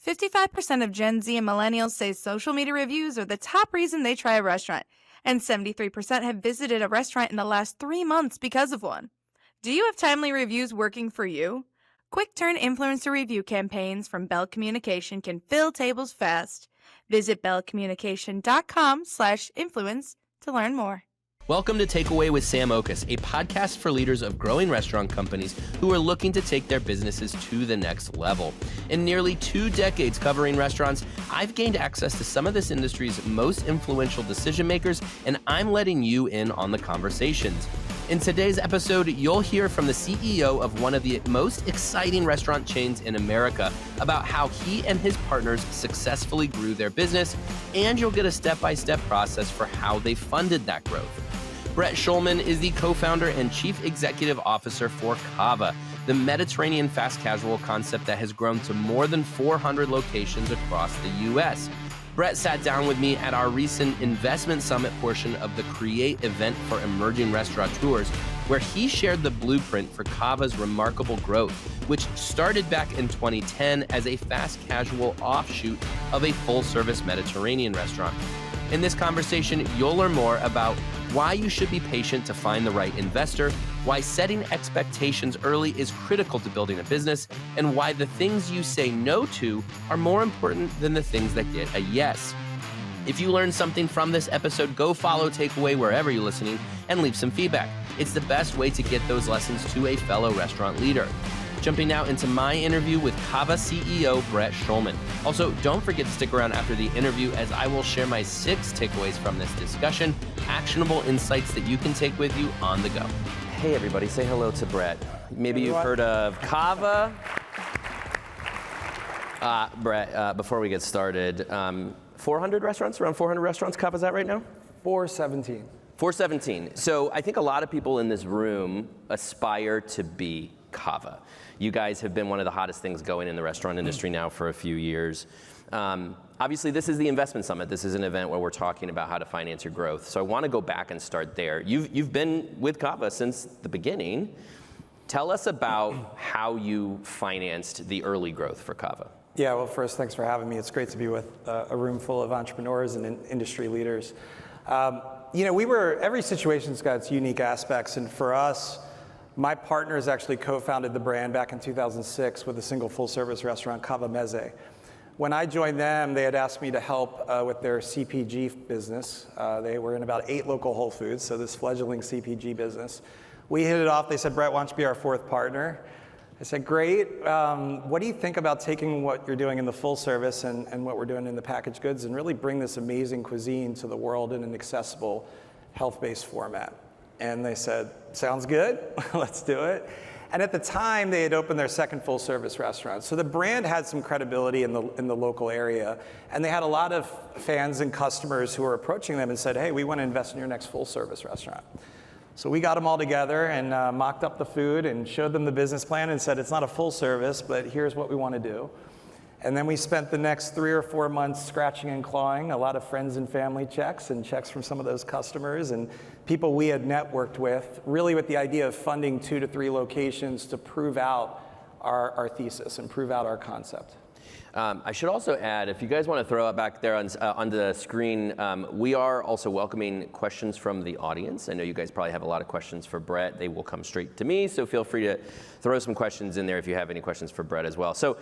55% of Gen Z and millennials say social media reviews are the top reason they try a restaurant, and 73% have visited a restaurant in the last 3 months because of one. Do you have timely reviews working for you? Quick-turn influencer review campaigns from Bell Communication can fill tables fast. Visit bellcommunication.com/influence to learn more. Welcome to Takeaway with Sam Oches, a podcast for leaders of growing restaurant companies who are looking to take their businesses to the next level. In nearly 2 decades covering restaurants, I've gained access to some of this industry's most influential decision makers, and I'm letting you in on the conversations. In today's episode, you'll hear from the CEO of one of the most exciting restaurant chains in America about how he and his partners successfully grew their business, and you'll get a step-by-step process for how they funded that growth. Brett Schulman is the co-founder and chief executive officer for Cava, the Mediterranean fast casual concept that has grown to more than 400 locations across the U.S. Brett sat down with me at our recent investment summit portion of the Create event for Emerging Restaurateurs, where he shared the blueprint for Cava's remarkable growth, which started back in 2010 as a fast casual offshoot of a full-service Mediterranean restaurant. In this conversation, you'll learn more about why you should be patient to find the right investor, why setting expectations early is critical to building a business, and why the things you say no to are more important than the things that get a yes. If you learned something from this episode, go follow Takeaway wherever you're listening and leave some feedback. It's the best way to get those lessons to a fellow restaurant leader. Jumping now into my interview with Cava CEO Brett Schulman. Also, don't forget to stick around after the interview as I will share my 6 takeaways from this discussion, actionable insights that you can take with you on the go. Hey everybody, say hello to Brett. Maybe you've heard of Cava. Brett, before we get started, 400 restaurants, around 400 restaurants Cava's at right now? 417. 417. So I think a lot of people in this room aspire to be Cava. You guys have been one of the hottest things going in the restaurant industry now for a few years. Obviously, this is the investment summit. This is an event where we're talking about how to finance your growth. So I want to go back and start there. You've been with Cava since the beginning. Tell us about how you financed the early growth for Cava. Yeah, well, first, thanks for having me. It's great to be with a room full of entrepreneurs and industry leaders. Every situation's got its unique aspects, and for us, my partners actually co-founded the brand back in 2006 with a single full-service restaurant, Cava Meze. When I joined them, they had asked me to help with their CPG business. They were in about 8 local Whole Foods, so this fledgling CPG business. We hit it off. They said, Brett, why don't you be our 4th partner? I said, great. What do you think about taking what you're doing in the full service and what we're doing in the packaged goods and really bring this amazing cuisine to the world in an accessible, health-based format? And they said, sounds good, let's do it. And at the time, they had opened their 2nd full-service restaurant. So the brand had some credibility in the local area, and they had a lot of fans and customers who were approaching them and said, hey, we want to invest in your next full-service restaurant. So we got them all together and mocked up the food and showed them the business plan and said, it's not a full service, but here's what we want to do. And then we spent the next 3 or 4 months scratching and clawing, a lot of friends and family checks and checks from some of those customers and people we had networked with, really with the idea of funding 2 to 3 locations to prove out our thesis and prove out our concept. I should also add, if you guys want to throw it back there on the screen, we are also welcoming questions from the audience. I know you guys probably have a lot of questions for Brett. They will come straight to me, so feel free to throw some questions in there if you have any questions for Brett as well. So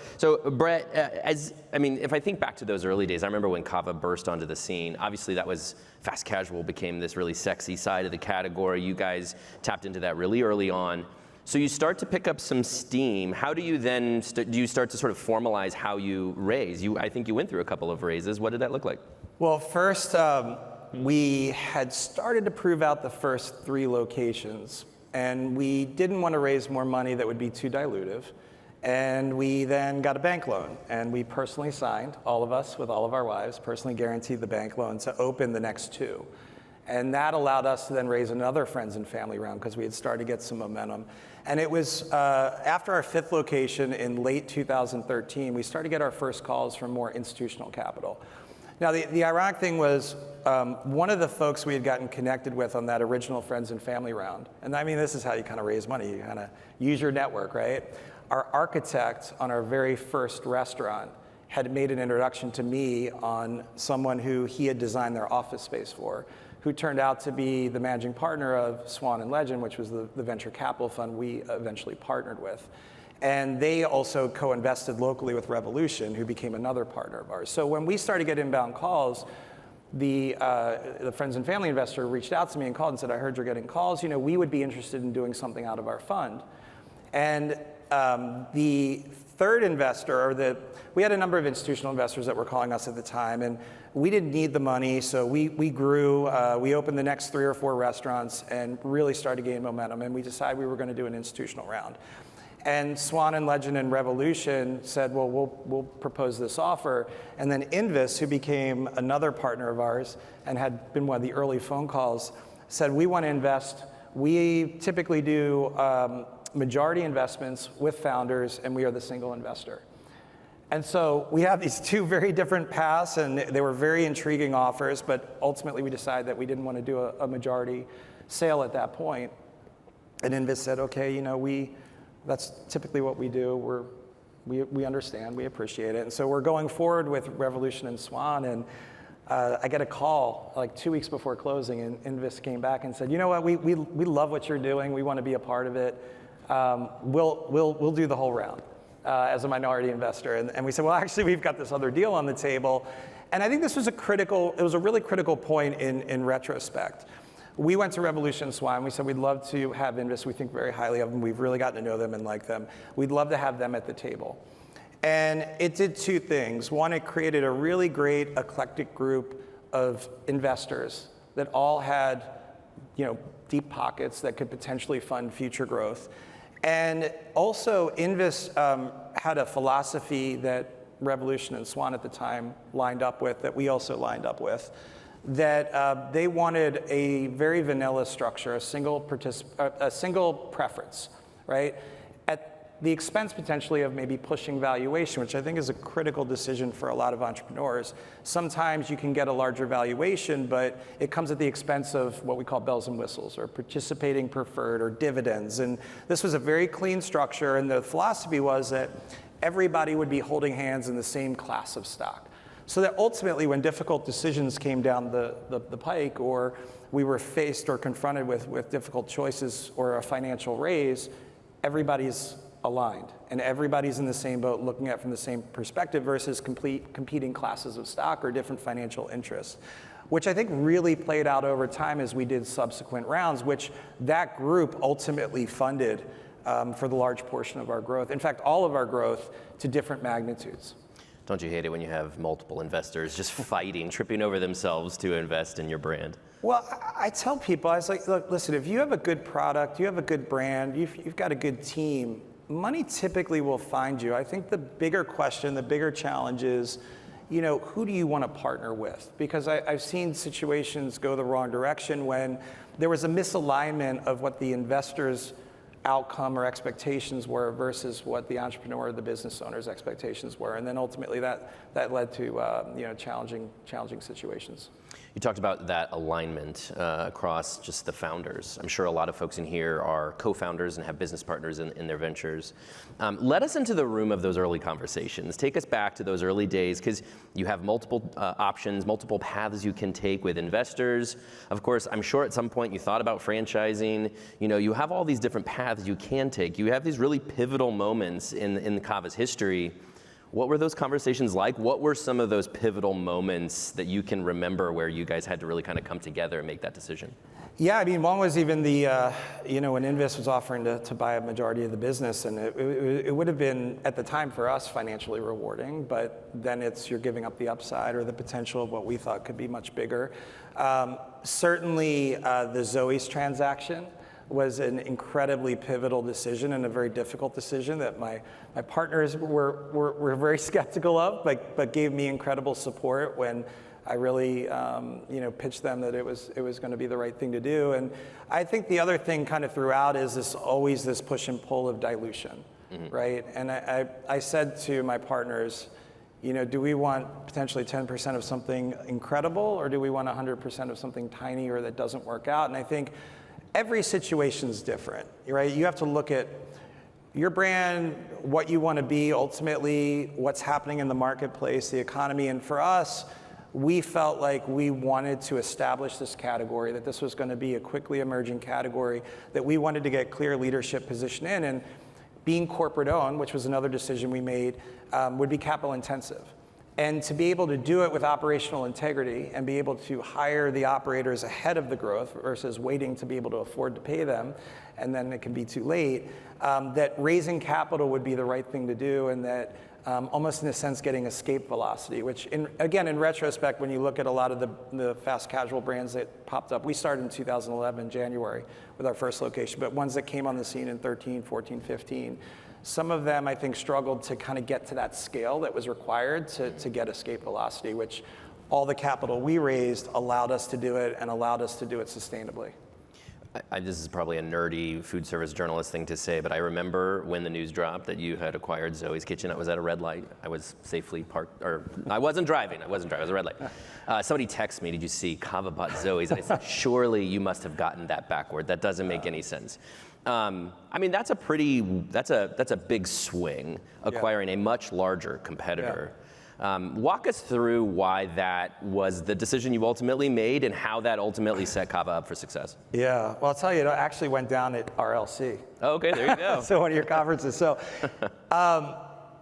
Brett, if I think back to those early days, I remember when Cava burst onto the scene. Obviously, that was fast casual became this really sexy side of the category. You guys tapped into that really early on. So you start to pick up some steam. How do you then, do you start to sort of formalize how you raise? I think you went through a couple of raises. What did that look like? Well, first, we had started to prove out the first 3 locations, and we didn't want to raise more money that would be too dilutive. And we then got a bank loan, and we personally signed, all of us with all of our wives, personally guaranteed the bank loan to open the next 2. And that allowed us to then raise another friends and family round because we had started to get some momentum. And it was after our 5th location in late 2013, we started to get our first calls from more institutional capital. Now, the ironic thing was one of the folks we had gotten connected with on that original friends and family round, and I mean, this is how you kind of raise money. You kind of use your network, right? Our architect on our very first restaurant had made an introduction to me on someone who he had designed their office space for, who turned out to be the managing partner of Swan and Legend, which was the venture capital fund we eventually partnered with. And they also co-invested locally with Revolution, who became another partner of ours. So when we started getting inbound calls, the friends and family investor reached out to me and called and said, I heard you're getting calls. We would be interested in doing something out of our fund. And the third investor, we had a number of institutional investors that were calling us at the time, and we didn't need the money, so we grew. We opened the next 3 or 4 restaurants and really started gaining momentum, and we decided we were going to do an institutional round. And Swan and Legend and Revolution said, well, we'll propose this offer. And then Invis, who became another partner of ours and had been one of the early phone calls, said, we want to invest. We typically do majority investments with founders, and we are the single investor. And so we have these 2 very different paths, and they were very intriguing offers, but ultimately we decided that we didn't want to do a majority sale at that point. And Invis said, okay, that's typically what we do. We understand, we appreciate it. And so we're going forward with Revolution and Swan, and I get a call like 2 weeks before closing, and Invis came back and said, you know what, we love what you're doing, we want to be a part of it. We'll do the whole round as a minority investor. And we said, well, actually, we've got this other deal on the table. And I think this was it was a really critical point in retrospect. We went to Revolution Swan. We said we'd love to have Invis. We think very highly of them. We've really gotten to know them and like them. We'd love to have them at the table. And it did 2 things. One, it created a really great eclectic group of investors that all had, deep pockets that could potentially fund future growth. And also, Invis had a philosophy that Revolution and Swan at the time lined up with, that we also lined up with, that they wanted a very vanilla structure, a single preference, right? At the expense potentially of maybe pushing valuation, which I think is a critical decision for a lot of entrepreneurs. Sometimes you can get a larger valuation, but it comes at the expense of what we call bells and whistles, or participating preferred, or dividends. And this was a very clean structure, and the philosophy was that everybody would be holding hands in the same class of stock. So that ultimately, when difficult decisions came down the pike, or we were faced or confronted with difficult choices or a financial raise, everybody's aligned, and everybody's in the same boat looking at it from the same perspective versus competing classes of stock or different financial interests, which I think really played out over time as we did subsequent rounds, which that group ultimately funded for the large portion of our growth. In fact, all of our growth to different magnitudes. Don't you hate it when you have multiple investors just fighting, tripping over themselves to invest in your brand? Well, I tell people, I was like, look, listen, if you have a good product, you have a good brand, you've got a good team, money typically will find you. I think the bigger question, the bigger challenge is, who do you want to partner with? Because I've seen situations go the wrong direction when there was a misalignment of what the investors' outcome or expectations were versus what the entrepreneur or the business owner's expectations were. And then ultimately that led to challenging situations. You talked about that alignment across just the founders. I'm sure a lot of folks in here are co-founders and have business partners in their ventures. Let us into the room of those early conversations. Take us back to those early days, because you have multiple options, multiple paths you can take with investors. Of course, I'm sure at some point you thought about franchising. You have all these different paths you can take. You have these really pivotal moments in Cava's history. What were those conversations like? What were some of those pivotal moments that you can remember where you guys had to really kind of come together and make that decision? Yeah, I mean, one was even when Invis was offering to buy a majority of the business, and it would have been, at the time for us, financially rewarding, but then you're giving up the upside or the potential of what we thought could be much bigger. Certainly, the Zoe's transaction was an incredibly pivotal decision and a very difficult decision that my partners were very skeptical of, but gave me incredible support when I really pitched them that it was going to be the right thing to do. And I think the other thing kind of throughout is always this push and pull of dilution, right? And I said to my partners, do we want potentially 10% of something incredible, or do we want 100% of something tiny or that doesn't work out? And I think every situation is different, right? You have to look at your brand, what you want to be ultimately, what's happening in the marketplace, the economy. And for us, we felt like we wanted to establish this category, that this was going to be a quickly emerging category, that we wanted to get clear leadership position in. And being corporate owned, which was another decision we made, would be capital intensive. And to be able to do it with operational integrity and be able to hire the operators ahead of the growth versus waiting to be able to afford to pay them, and then it can be too late, that raising capital would be the right thing to do, and that almost in a sense getting escape velocity, which again, in retrospect, when you look at a lot of the fast casual brands that popped up, we started in 2011, January, with our first location, but ones that came on the scene in 13, 14, 15, some of them, I think, struggled to kind of get to that scale that was required to get escape velocity, which all the capital we raised allowed us to do it and allowed us to do it sustainably. This is probably a nerdy food service journalist thing to say, but I remember when the news dropped that you had acquired Zoe's Kitchen. I was at a red light. I was safely parked, or I wasn't driving. It was a red light. Somebody texted me, did you see Cava bought Zoe's? And I said, surely you must have gotten that backward. That doesn't make any sense. I mean, that's a big swing, acquiring a much larger competitor. Walk us through why that was the decision you ultimately made and how that ultimately set Cava up for success. Yeah, well, I'll tell you, it actually went down at RLC. Oh, okay, there you go. So one of your conferences. So,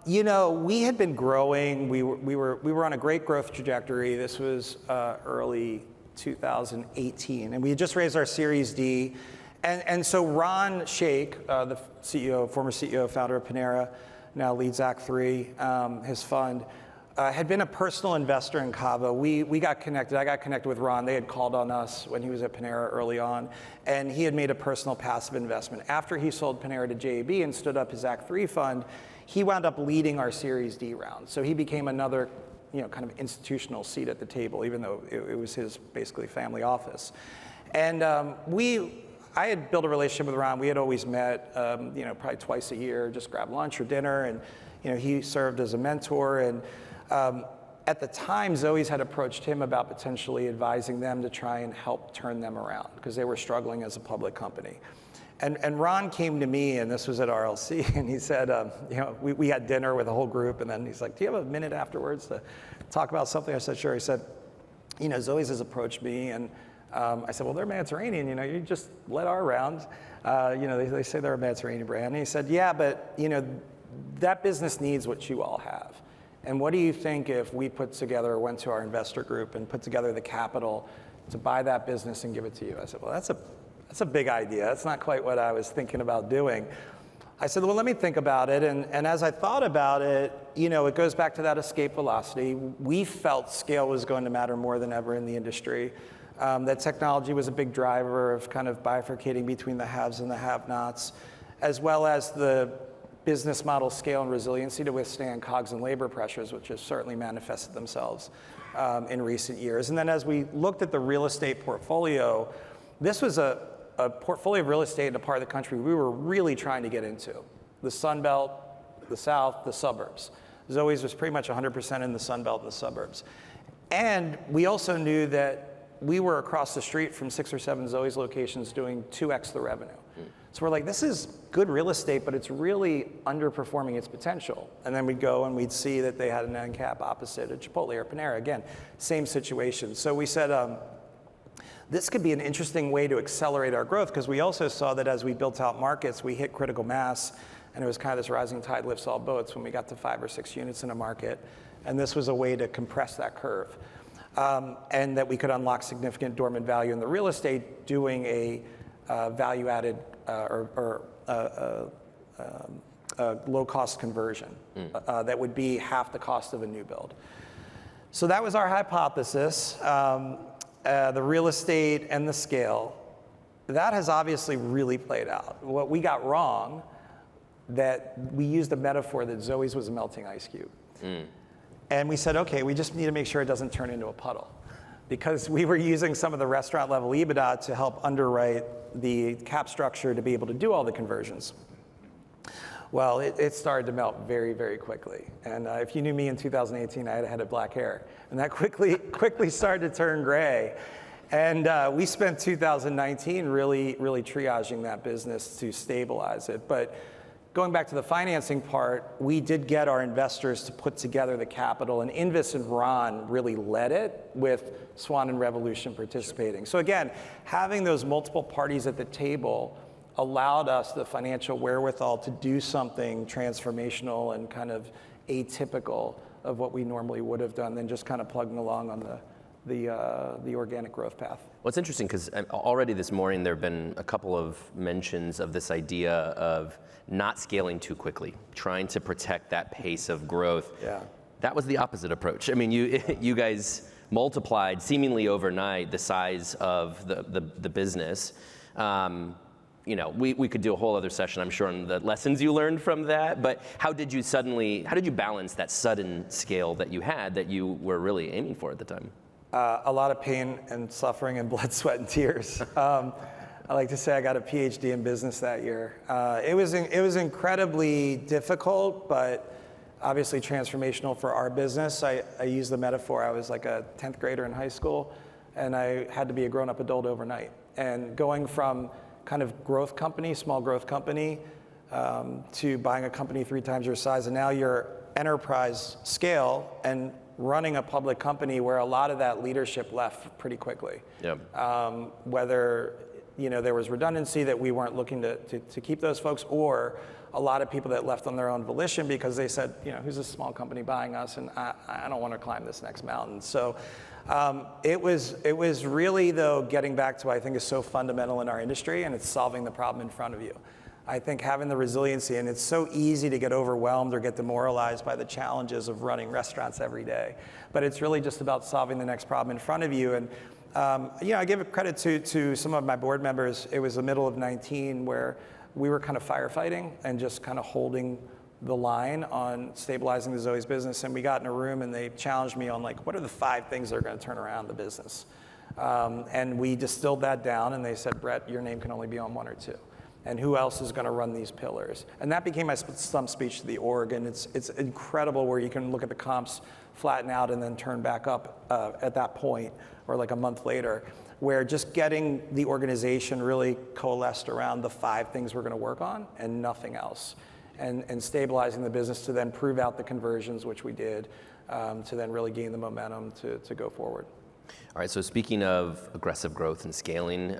you know, we had been growing. We were on a great growth trajectory. This was early 2018, and we had just raised our Series D. And so Ron Shaich, the CEO, former CEO, founder of Panera, now leads Act 3, his fund, had been a personal investor in Cava. We got connected. I got connected with Ron. They had called on us when he was at Panera early on, and he had made a personal passive investment. After he sold Panera to JAB and stood up his Act 3 fund, he wound up leading our Series D round. So he became another, you know, kind of institutional seat at the table, even though it was his basically family office. And I had built a relationship with Ron. We had always met, you know, probably twice a year, just grab lunch or dinner, and you know, he served as a mentor. And at the time, Zoe's had approached him about potentially advising them to try and help turn them around because they were struggling as a public company. And Ron came to me, and this was at RLC, and he said, you know, we had dinner with the whole group, and then he's like, "Do you have a minute afterwards to talk about something?" I said, "Sure." He said, "You know, Zoe's has approached me, and." I said, "Well, they're Mediterranean, you know, you just led our round. You know, they say they're a Mediterranean brand." And he said, "Yeah, but, you know, that business needs what you all have. And what do you think if we went to our investor group and put together the capital to buy that business and give it to you?" I said, "Well, that's a big idea. That's not quite what I was thinking about doing." I said, "Well, let me think about it." And as I thought about it, you know, it goes back to that escape velocity. We felt scale was going to matter more than ever in the industry. That technology was a big driver of kind of bifurcating between the haves and the have-nots, as well as the business model scale and resiliency to withstand COGS and labor pressures, which have certainly manifested themselves in recent years. And then as we looked at the real estate portfolio, this was a portfolio of real estate in a part of the country we were really trying to get into. The Sun Belt, the South, the suburbs. Zoe's was pretty much 100% in the Sun Belt and the suburbs. And we also knew that we were across the street from 6 or 7 Zoe's locations doing 2x the revenue. So we're like, this is good real estate, but it's really underperforming its potential. And then we'd go and we'd see that they had an end cap opposite a Chipotle or Panera. Again, same situation. So we said, this could be an interesting way to accelerate our growth, because we also saw that as we built out markets, we hit critical mass, and it was kind of this rising tide lifts all boats when we got to 5 or 6 units in a market. And this was a way to compress that curve. And that we could unlock significant dormant value in the real estate doing a value-added low-cost conversion that would be half the cost of a new build. So that was our hypothesis, the real estate and the scale. That has obviously really played out. What we got wrong, that we used a metaphor that Zoe's was a melting ice cube. And we said, okay, we just need to make sure it doesn't turn into a puddle, because we were using some of the restaurant level EBITDA to help underwrite the cap structure to be able to do all the conversions. Well, it started to melt very, very quickly. And if you knew me in 2018, I had a head of black hair. And that quickly started to turn gray. And we spent 2019 really triaging that business to stabilize it. But going back to the financing part, we did get our investors to put together the capital, and Invis and Ron really led it with Swan and Revolution participating. So again, having those multiple parties at the table allowed us the financial wherewithal to do something transformational and kind of atypical of what we normally would have done than just kind of plugging along on the organic growth path. Well, it's interesting because already this morning there have been a couple of mentions of this idea of not scaling too quickly, trying to protect that pace of growth. Yeah. That was the opposite approach. I mean, you guys multiplied seemingly overnight the size of the business. We could do a whole other session, I'm sure, on the lessons you learned from that, but how did you balance that sudden scale that you had that you were really aiming for at the time? A lot of pain and suffering and blood, sweat, and tears. I like to say I got a PhD in business that year. It was incredibly difficult, but obviously transformational for our business. I use the metaphor, I was like a 10th grader in high school, and I had to be a grown-up adult overnight. And going from kind of growth company, small growth company, to buying a company 3 times your size, and now you're enterprise scale and running a public company where a lot of that leadership left pretty quickly. Yep. Whether there was redundancy that we weren't looking to keep those folks, or a lot of people that left on their own volition because they said, who's this small company buying us, and I don't want to climb this next mountain. So it was really, though, getting back to what I think is so fundamental in our industry, and it's solving the problem in front of you. I think having the resiliency, and it's so easy to get overwhelmed or get demoralized by the challenges of running restaurants every day, but it's really just about solving the next problem in front of you. And I give credit to some of my board members. It was the middle of 19 where we were kind of firefighting and just kind of holding the line on stabilizing the Zoe's business, and we got in a room and they challenged me on what are the 5 things that are going to turn around the business? And we distilled that down, and they said, Brett, your name can only be on 1 or 2. And who else is going to run these pillars? And that became my stump speech to the org, and it's incredible where you can look at the comps flatten out and then turn back up at that point, or like a month later, where just getting the organization really coalesced around the 5 things we're going to work on and nothing else, and stabilizing the business to then prove out the conversions, which we did, to then really gain the momentum to go forward. All right, so speaking of aggressive growth and scaling,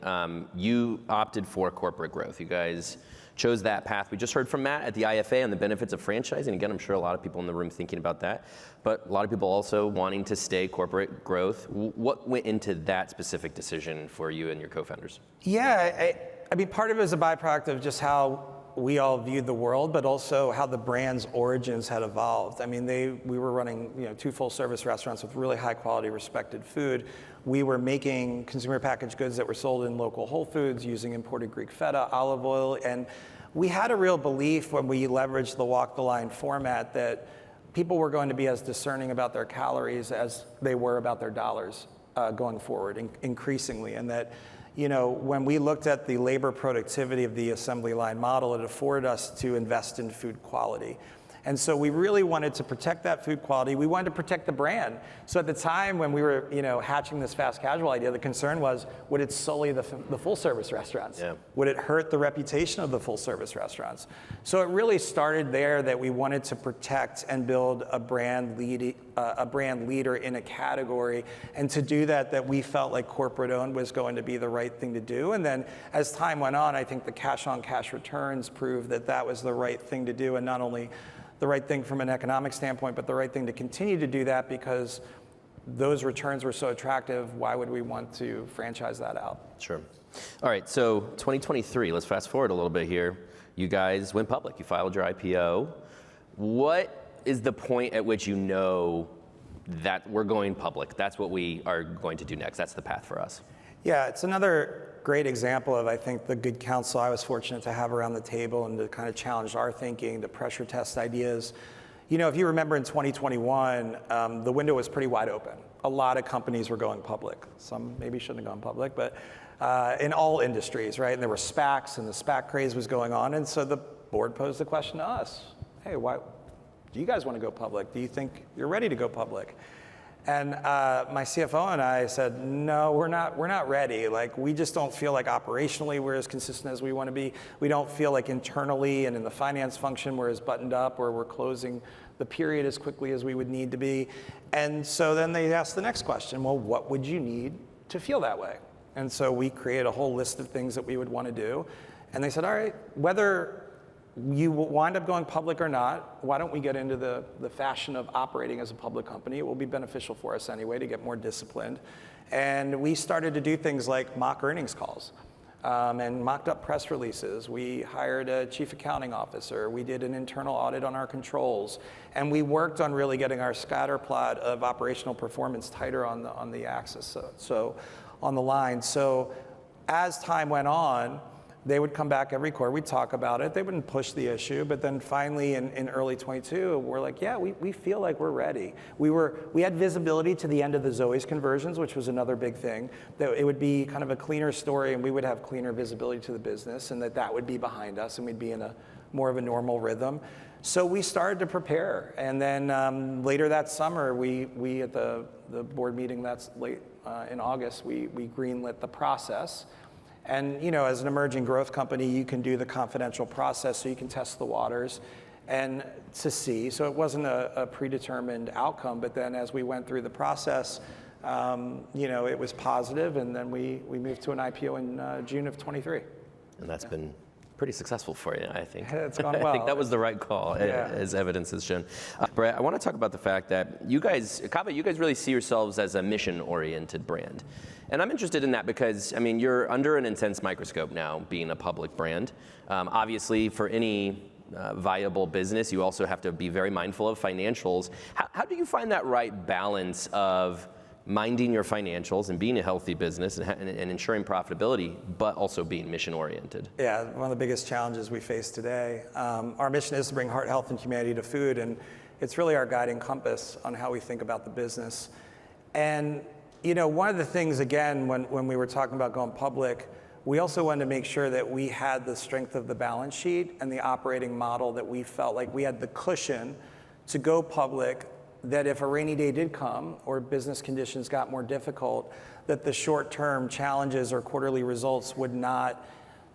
you opted for corporate growth. You guys chose that path. We just heard from Matt at the IFA on the benefits of franchising. Again, I'm sure a lot of people in the room thinking about that, but a lot of people also wanting to stay corporate growth. What went into that specific decision for you and your co-founders? Yeah, I mean, part of it is a byproduct of just how we all viewed the world, but also how the brand's origins had evolved. I mean, we were running 2 full-service restaurants with really high-quality, respected food. We were making consumer packaged goods that were sold in local Whole Foods using imported Greek feta, olive oil, and we had a real belief when we leveraged the walk the line format that people were going to be as discerning about their calories as they were about their dollars going forward, increasingly, and that when we looked at the labor productivity of the assembly line model, it afforded us to invest in food quality. And so we really wanted to protect that food quality. We wanted to protect the brand. So at the time when we were, hatching this fast casual idea, the concern was, would it sully the full service restaurants? Yeah. Would it hurt the reputation of the full service restaurants? So it really started there, that we wanted to protect and build a brand leader in a category. And to do that we felt like corporate owned was going to be the right thing to do. And then as time went on, I think the cash on cash returns proved that was the right thing to do, and not only the right thing from an economic standpoint, but the right thing to continue to do that, because those returns were so attractive. Why would we want to franchise that out? Sure. All right, so 2023, let's fast forward a little bit here. You guys went public, you filed your IPO. What is the point at which that we're going public? That's what we are going to do next. That's the path for us. Yeah, it's another great example of, I think, the good counsel I was fortunate to have around the table and to kind of challenge our thinking, to pressure test ideas. If you remember in 2021, the window was pretty wide open. A lot of companies were going public. Some maybe shouldn't have gone public, but in all industries, right? And there were SPACs, and the SPAC craze was going on. And so the board posed the question to us, hey, why do you guys want to go public? Do you think you're ready to go public? And my CFO and I said, no, we're not ready. Like, we just don't feel like operationally we're as consistent as we want to be. We don't feel like internally and in the finance function we're as buttoned up, or we're closing the period as quickly as we would need to be. And so then they asked the next question, well, what would you need to feel that way? And so we created a whole list of things that we would want to do. And they said, all right, whether you will wind up going public or not, why don't we get into the fashion of operating as a public company? It will be beneficial for us anyway to get more disciplined. And we started to do things like mock earnings calls and mocked up press releases. We hired a chief accounting officer. We did an internal audit on our controls. And we worked on really getting our scatter plot of operational performance tighter on the axis, so on the line. So as time went on, they would come back every quarter, we'd talk about it, they wouldn't push the issue, but then finally in early 22, we're like, yeah, we feel like we're ready. We had visibility to the end of the Zoe's conversions, which was another big thing, that it would be kind of a cleaner story and we would have cleaner visibility to the business, and that would be behind us and we'd be in a more of a normal rhythm. So we started to prepare, and then later that summer, we at the board meeting that's late in August, we greenlit the process. And as an emerging growth company, you can do the confidential process, so you can test the waters and to see. So it wasn't a predetermined outcome, but then as we went through the process, it was positive, and then we moved to an IPO in June of 23. And that's been pretty successful for you, I think. It's gone well. I think that was the right call, as evidence has shown. Brett, I want to talk about the fact that Cava, you guys really see yourselves as a mission-oriented brand. And I'm interested in that because, you're under an intense microscope now, being a public brand. Obviously, for any viable business, you also have to be very mindful of financials. How do you find that right balance of minding your financials and being a healthy business and ensuring profitability, but also being mission-oriented? Yeah, one of the biggest challenges we face today. Our mission is to bring heart, health, and humanity to food, and it's really our guiding compass on how we think about the business. And one of the things, again, when we were talking about going public, we also wanted to make sure that we had the strength of the balance sheet and the operating model that we felt like we had the cushion to go public, that if a rainy day did come or business conditions got more difficult, that the short-term challenges or quarterly results would not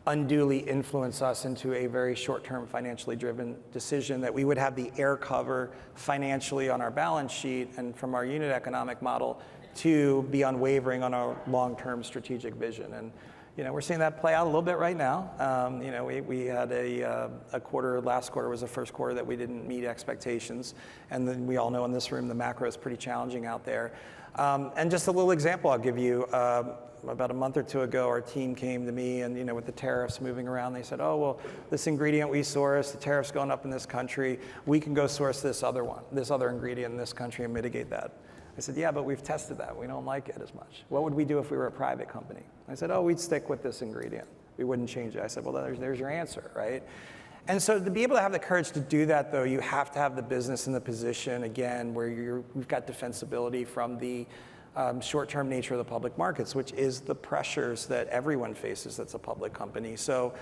unduly influence us into a very short-term financially driven decision, that we would have the air cover financially on our balance sheet and from our unit economic model to be unwavering on our long-term strategic vision. And we're seeing that play out a little bit right now. We had a quarter, last quarter was the first quarter that we didn't meet expectations. And then we all know in this room, the macro is pretty challenging out there. And just a little example I'll give you. About a month or two ago, our team came to me and, with the tariffs moving around, they said, oh, well, this ingredient we source, the tariffs going up in this country, we can go source this other ingredient in this country and mitigate that. I said, yeah, but we've tested that. We don't like it as much. What would we do if we were a private company? I said, oh, we'd stick with this ingredient. We wouldn't change it. I said, well, there's your answer, right? And so to be able to have the courage to do that, though, you have to have the business in the position, again, where we've got defensibility from the short-term nature of the public markets, which is the pressures that everyone faces that's a public company. So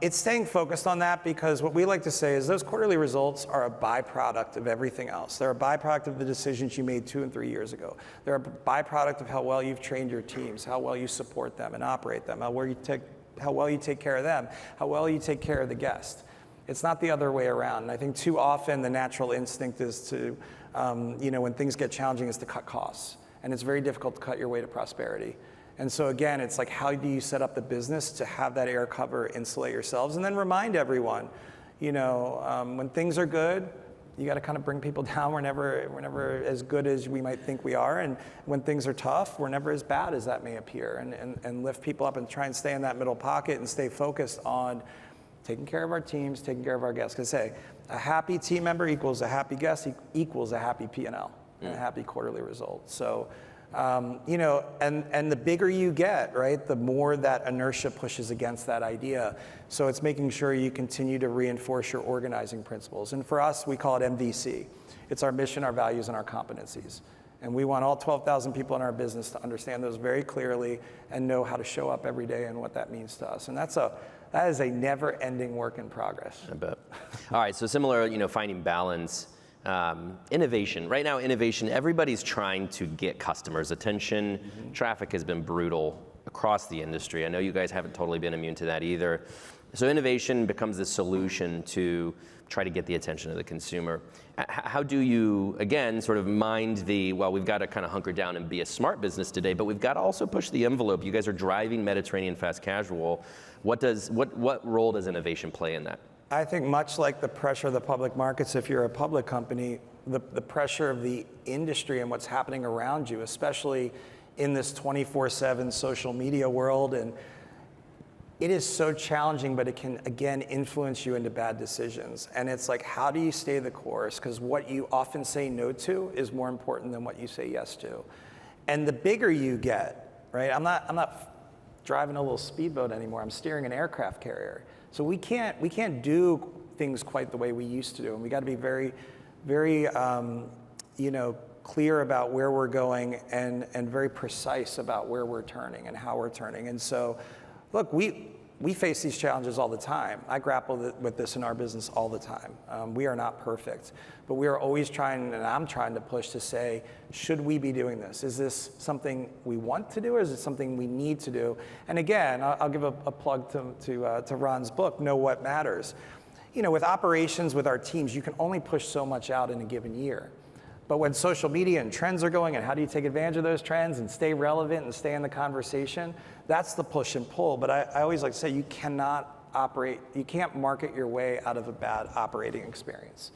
it's staying focused on that, because what we like to say is those quarterly results are a byproduct of everything else. They're a byproduct of the decisions you made 2 and 3 years ago. They're a byproduct of how well you've trained your teams, how well you support them and operate them, how well you take care of them, how well you take care of the guest. It's not the other way around. And I think too often the natural instinct is to, when things get challenging, is to cut costs. And it's very difficult to cut your way to prosperity. And so again, it's like, how do you set up the business to have that air cover, insulate yourselves, and then remind everyone, when things are good, you got to kind of bring people down. We're never as good as we might think we are, and when things are tough, we're never as bad as that may appear. And lift people up and try and stay in that middle pocket and stay focused on taking care of our teams, taking care of our guests. Because a happy team member equals a happy guest equals a happy P&L and a happy quarterly result. So. And the bigger you get, right, the more that inertia pushes against that idea. So it's making sure you continue to reinforce your organizing principles. And for us, we call it MVC. It's our mission, our values, and our competencies. And we want all 12,000 people in our business to understand those very clearly and know how to show up every day and what that means to us. And that is a never-ending work in progress. I bet. All right, so similar, finding balance. Innovation. Right now, innovation, everybody's trying to get customers' attention. Traffic has been brutal across the industry. I know you guys haven't totally been immune to that either. So innovation becomes the solution to try to get the attention of the consumer. How do you, again, sort of mind well, we've got to kind of hunker down and be a smart business today, but we've got to also push the envelope. You guys are driving Mediterranean fast casual. What role does innovation play in that? I think much like the pressure of the public markets, if you're a public company, the pressure of the industry and what's happening around you, especially in this 24/7 social media world, and it is so challenging, but it can, again, influence you into bad decisions. And it's like, how do you stay the course? Because what you often say no to is more important than what you say yes to. And the bigger you get, right? I'm not driving a little speedboat anymore. I'm steering an aircraft carrier. So we can't do things quite the way we used to do. And we got to be very, very, clear about where we're going and very precise about where we're turning and how we're turning. And so, look, we face these challenges all the time. I grapple with this in our business all the time. We are not perfect, but we are always trying, and I'm trying to push to say, should we be doing this? Is this something we want to do, or is it something we need to do? And again, I'll give a plug to Ron's book, Know What Matters. With operations, with our teams, you can only push so much out in a given year. But when social media and trends are going, and how do you take advantage of those trends and stay relevant and stay in the conversation, that's the push and pull. But I always like to say, you can't market your way out of a bad operating experience.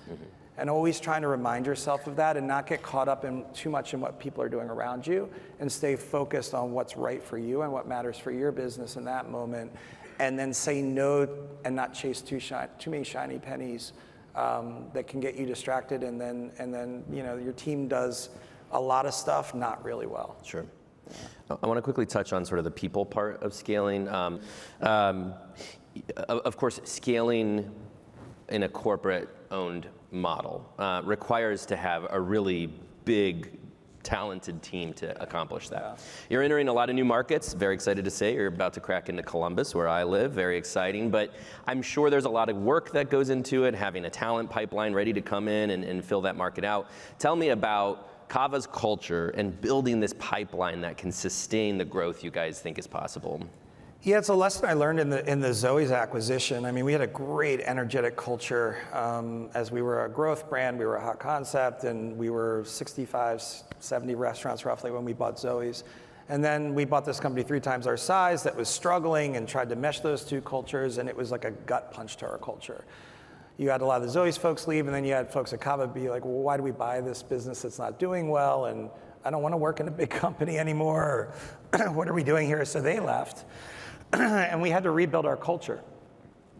And always trying to remind yourself of that and not get caught up in too much in what people are doing around you, and stay focused on what's right for you and what matters for your business in that moment. And then say no and not chase too many shiny pennies that can get you distracted, and then your team does a lot of stuff not really well. Sure. I want to quickly touch on sort of the people part of scaling. Of course, scaling in a corporate-owned model requires to have a really big, talented team to accomplish that. Yeah. You're entering a lot of new markets. Very excited to say you're about to crack into Columbus, where I live. Very exciting, but I'm sure there's a lot of work that goes into it, having a talent pipeline ready to come in and fill that market out. Tell me about Cava's culture and building this pipeline that can sustain the growth you guys think is possible. Yeah, it's a lesson I learned in the Zoe's acquisition. I mean, we had a great energetic culture. As we were a growth brand, we were a hot concept, and we were 65, 70 restaurants roughly when we bought Zoe's. And then we bought this company 3 times our size that was struggling and tried to mesh those two cultures, and it was like a gut punch to our culture. You had a lot of the Zoe's folks leave, and then you had folks at Cava be like, well, why do we buy this business that's not doing well? And I don't want to work in a big company anymore. What are we doing here? So they left. And we had to rebuild our culture.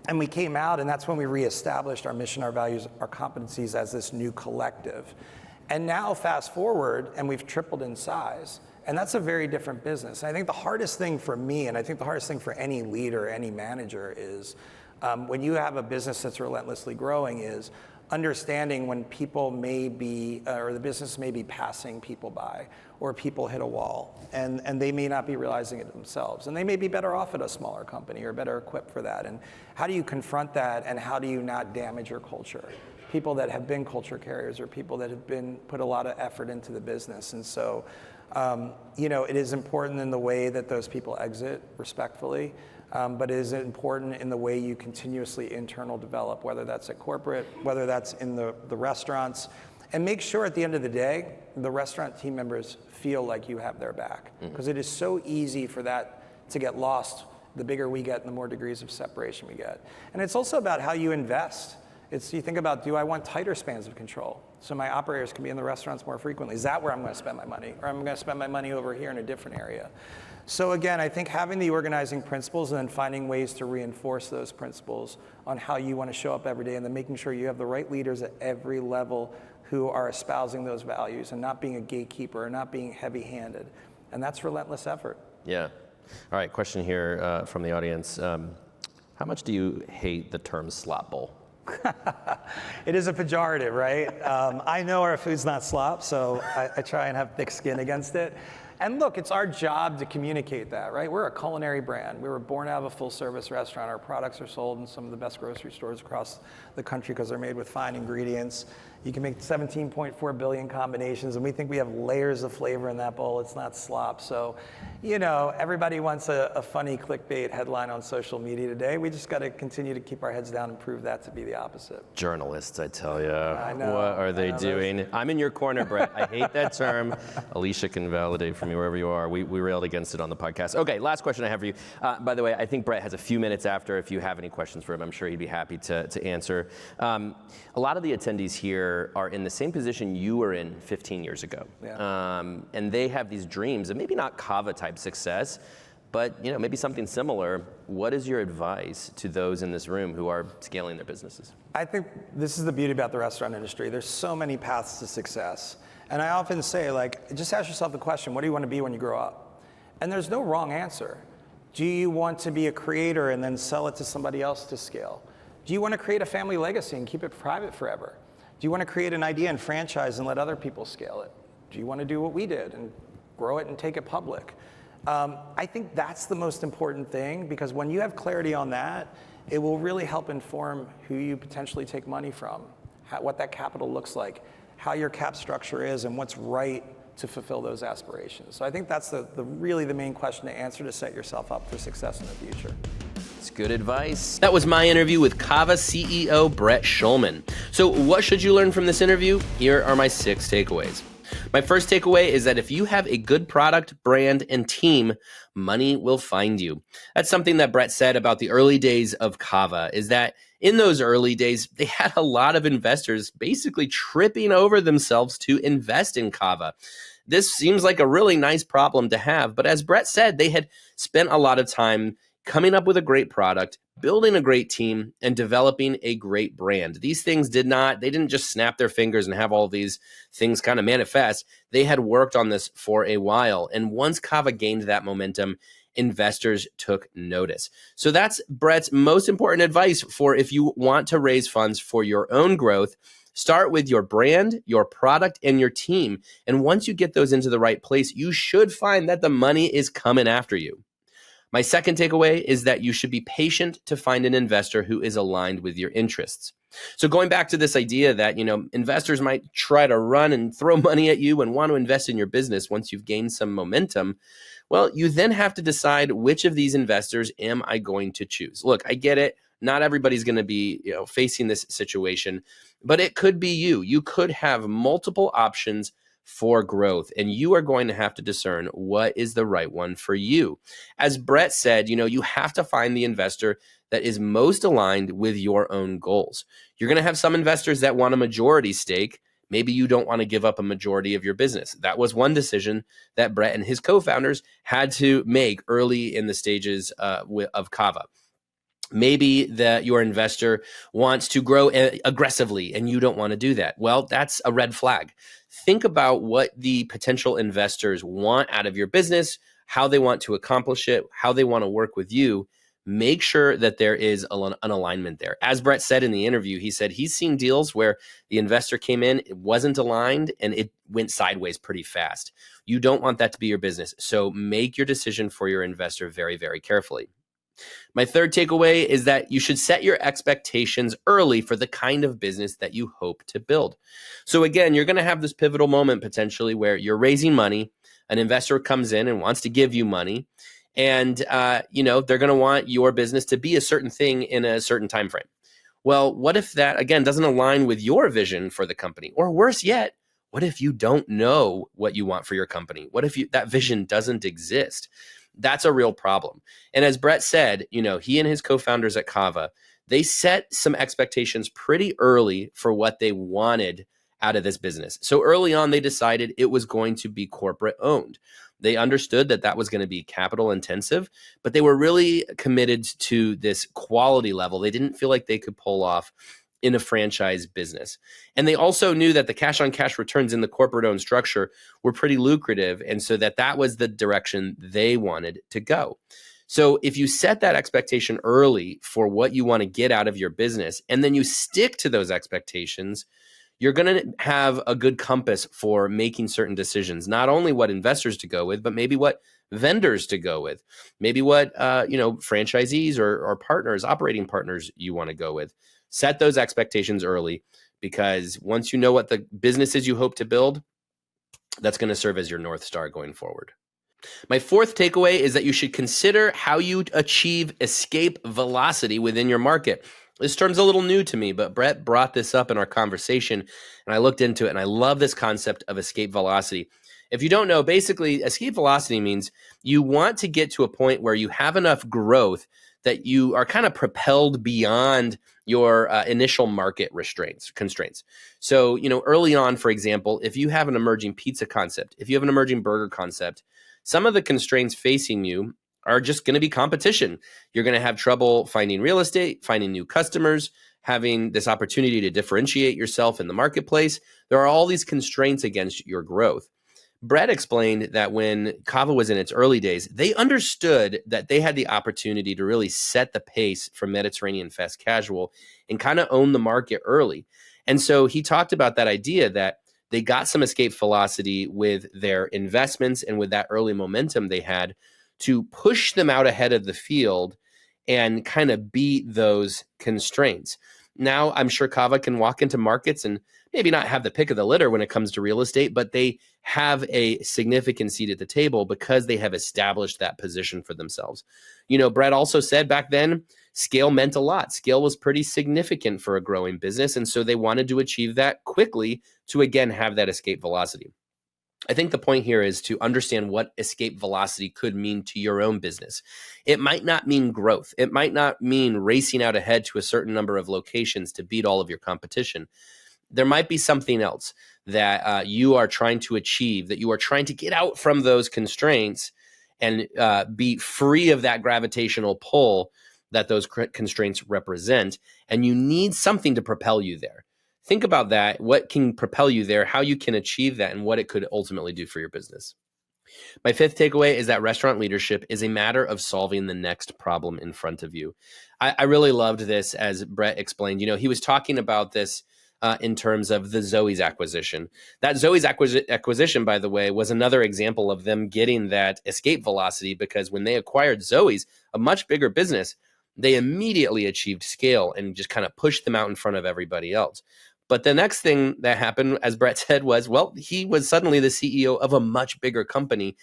And we came out, and that's when we reestablished our mission, our values, our competencies as this new collective. And now fast forward, and we've tripled in size. And that's a very different business. And I think the hardest thing for me, and I think the hardest thing for any leader, any manager, is when you have a business that's relentlessly growing, is understanding when people may be, or the business may be passing people by, or people hit a wall, and they may not be realizing it themselves. And they may be better off at a smaller company or better equipped for that. And how do you confront that, and how do you not damage your culture? People that have been culture carriers, or people that have put a lot of effort into the business. And so, it is important in the way that those people exit respectfully, but it is important in the way you continuously internal develop, whether that's at corporate, whether that's in the restaurants. And make sure at the end of the day, the restaurant team members feel like you have their back. Because it is so easy for that to get lost the bigger we get and the more degrees of separation we get. And it's also about how you invest. You think about, do I want tighter spans of control so my operators can be in the restaurants more frequently? Is that where I'm going to spend my money? Or I'm going to spend my money over here in a different area? So again, I think having the organizing principles and then finding ways to reinforce those principles on how you want to show up every day, and then making sure you have the right leaders at every level who are espousing those values and not being a gatekeeper and not being heavy-handed. And that's relentless effort. Yeah. All right, question here from the audience. How much do you hate the term slop bowl? It is a pejorative, right? I know our food's not slop, so I try and have thick skin against it. And look, it's our job to communicate that, right? We're a culinary brand. We were born out of a full-service restaurant. Our products are sold in some of the best grocery stores across the country because they're made with fine ingredients. You can make 17.4 billion combinations, and we think we have layers of flavor in that bowl. It's not slop. So, everybody wants a funny clickbait headline on social media today. We just got to continue to keep our heads down and prove that to be the opposite. Journalists, I tell you. I know. What are they doing? I'm in your corner, Brett. I hate that term. Alicia can validate for me wherever you are. We railed against it on the podcast. Okay, last question I have for you. By the way, I think Brett has a few minutes after. If you have any questions for him, I'm sure he'd be happy to answer. A lot of the attendees here are in the same position you were in 15 years ago. Yeah. And they have these dreams of maybe not Cava type success, but maybe something similar. What is your advice to those in this room who are scaling their businesses? I think this is the beauty about the restaurant industry. There's so many paths to success. And I often say, just ask yourself the question, what do you want to be when you grow up? And there's no wrong answer. Do you want to be a creator and then sell it to somebody else to scale? Do you want to create a family legacy and keep it private forever? Do you want to create an idea and franchise and let other people scale it? Do you want to do what we did and grow it and take it public? I think that's the most important thing, because when you have clarity on that, it will really help inform who you potentially take money from, what that capital looks like, how your cap structure is, and what's right to fulfill those aspirations. So I think that's really the main question to answer to set yourself up for success in the future. It's good advice. That was my interview with Cava CEO Brett Schulman. So what should you learn from this interview? Here are my 6 takeaways. My first takeaway is that if you have a good product, brand, and team, money will find you. That's something that Brett said about the early days of Cava, is that in those early days, they had a lot of investors basically tripping over themselves to invest in Cava. This seems like a really nice problem to have, but as Brett said, they had spent a lot of time coming up with a great product, building a great team, and developing a great brand. These things they didn't just snap their fingers and have all these things kind of manifest. They had worked on this for a while. And once Cava gained that momentum, investors took notice. So that's Brett's most important advice for if you want to raise funds for your own growth. Start with your brand, your product, and your team. And once you get those into the right place, you should find that the money is coming after you. My second takeaway is that you should be patient to find an investor who is aligned with your interests. So going back to this idea that, investors might try to run and throw money at you and want to invest in your business once you've gained some momentum, well, you then have to decide which of these investors am I going to choose. Look, I get it. Not everybody's going to be, facing this situation, but it could be you. You could have multiple options for growth, and you are going to have to discern what is the right one for you. As Brett said, you have to find the investor that is most aligned with your own goals. You're going to have some investors that want a majority stake. Maybe you don't want to give up a majority of your business. That was one decision that Brett and his co-founders had to make early in the stages of Cava. Maybe that your investor wants to grow aggressively and you don't want to do that. Well, that's a red flag. Think about what the potential investors want out of your business, how they want to accomplish it, how they want to work with you. Make sure that there is an alignment there. As Brett said in the interview, he said he's seen deals where the investor came in, it wasn't aligned, and it went sideways pretty fast. You don't want that to be your business. So make your decision for your investor very, very carefully. My third takeaway is that you should set your expectations early for the kind of business that you hope to build. So again, you're going to have this pivotal moment potentially where you're raising money, an investor comes in and wants to give you money, and they're going to want your business to be a certain thing in a certain time frame. Well, what if that, again, doesn't align with your vision for the company? Or worse yet, what if you don't know what you want for your company? What if that vision doesn't exist? That's a real problem. And as Brett said, he and his co-founders at Cava, they set some expectations pretty early for what they wanted out of this business. So early on, they decided it was going to be corporate owned. They understood that was going to be capital intensive, but they were really committed to this quality level. They didn't feel like they could pull off in a franchise business. And they also knew that the cash on cash returns in the corporate owned structure were pretty lucrative. And so that was the direction they wanted to go. So if you set that expectation early for what you want to get out of your business, and then you stick to those expectations, you're going to have a good compass for making certain decisions, not only what investors to go with, but maybe what vendors to go with, maybe what franchisees or partners, operating partners you want to go with. Set those expectations early, because once you know what the businesses you hope to build, that's going to serve as your North Star going forward. My fourth takeaway is that you should consider how you achieve escape velocity within your market. This term's a little new to me, but Brett brought this up in our conversation, and I looked into it, and I love this concept of escape velocity. If you don't know, basically, escape velocity means you want to get to a point where you have enough growth that you are kind of propelled beyond your initial market constraints. So, early on, for example, if you have an emerging pizza concept, if you have an emerging burger concept, some of the constraints facing you are just going to be competition. You're going to have trouble finding real estate, finding new customers, having this opportunity to differentiate yourself in the marketplace. There are all these constraints against your growth. Brett explained that when Cava was in its early days, they understood that they had the opportunity to really set the pace for Mediterranean fast casual and kind of own the market early. And so he talked about that idea that they got some escape velocity with their investments and with that early momentum they had to push them out ahead of the field and kind of beat those constraints. Now, I'm sure Cava can walk into markets and maybe not have the pick of the litter when it comes to real estate, but they have a significant seat at the table because they have established that position for themselves. Brett also said back then, scale meant a lot. Scale was pretty significant for a growing business. And so they wanted to achieve that quickly to, again, have that escape velocity. I think the point here is to understand what escape velocity could mean to your own business. It might not mean growth. It might not mean racing out ahead to a certain number of locations to beat all of your competition. There might be something else that you are trying to achieve, that you are trying to get out from those constraints and be free of that gravitational pull that those constraints represent. And you need something to propel you there. Think about that, what can propel you there, how you can achieve that, and what it could ultimately do for your business. My fifth takeaway is that restaurant leadership is a matter of solving the next problem in front of you. I really loved this as Brett explained. He was talking about this in terms of the Zoe's acquisition. That Zoe's acquisition, by the way, was another example of them getting that escape velocity, because when they acquired Zoe's, a much bigger business, they immediately achieved scale and just kind of pushed them out in front of everybody else. But the next thing that happened, as Brett said, was, he was suddenly the CEO of a much bigger company.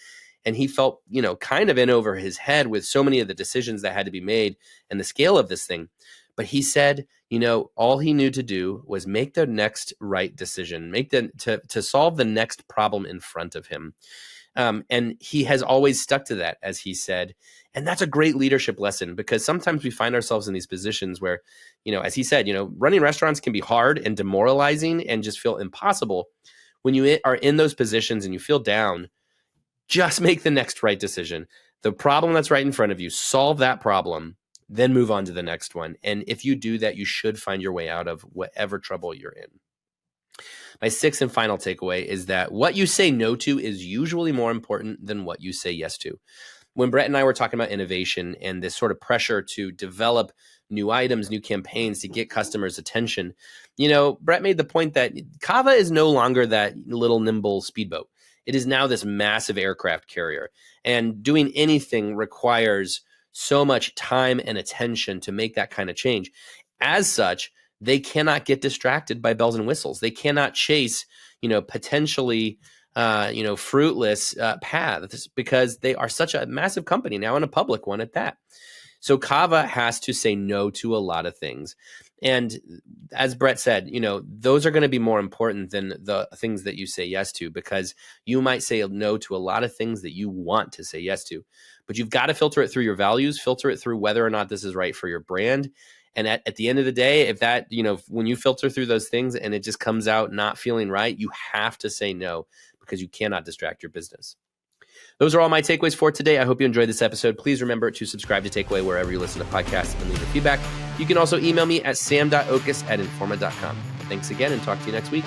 And he felt, kind of in over his head with so many of the decisions that had to be made and the scale of this thing. But he said, all he knew to do was make the next right decision, to solve the next problem in front of him. And he has always stuck to that, as he said. And that's a great leadership lesson, because sometimes we find ourselves in these positions where, as he said, running restaurants can be hard and demoralizing and just feel impossible. When you are in those positions and you feel down, just make the next right decision. The problem that's right in front of you, solve that problem, then move on to the next one. And if you do that, you should find your way out of whatever trouble you're in. My sixth and final takeaway is that what you say no to is usually more important than what you say yes to. When Brett and I were talking about innovation and this sort of pressure to develop new items, new campaigns to get customers' attention, Brett made the point that Cava is no longer that little nimble speedboat. It is now this massive aircraft carrier. And doing anything requires so much time and attention to make that kind of change. As such, they cannot get distracted by bells and whistles. They cannot chase, potentially, fruitless paths, because they are such a massive company now, and a public one at that. So Cava has to say no to a lot of things. And as Brett said, those are going to be more important than the things that you say yes to, because you might say no to a lot of things that you want to say yes to. But you've got to filter it through your values, filter it through whether or not this is right for your brand. And at the end of the day, if that, when you filter through those things and it just comes out not feeling right, you have to say no, because you cannot distract your business. Those are all my takeaways for today. I hope you enjoyed this episode. Please remember to subscribe to Takeaway wherever you listen to podcasts and leave your feedback. You can also email me at sam.oches@informa.com. Thanks again, and talk to you next week.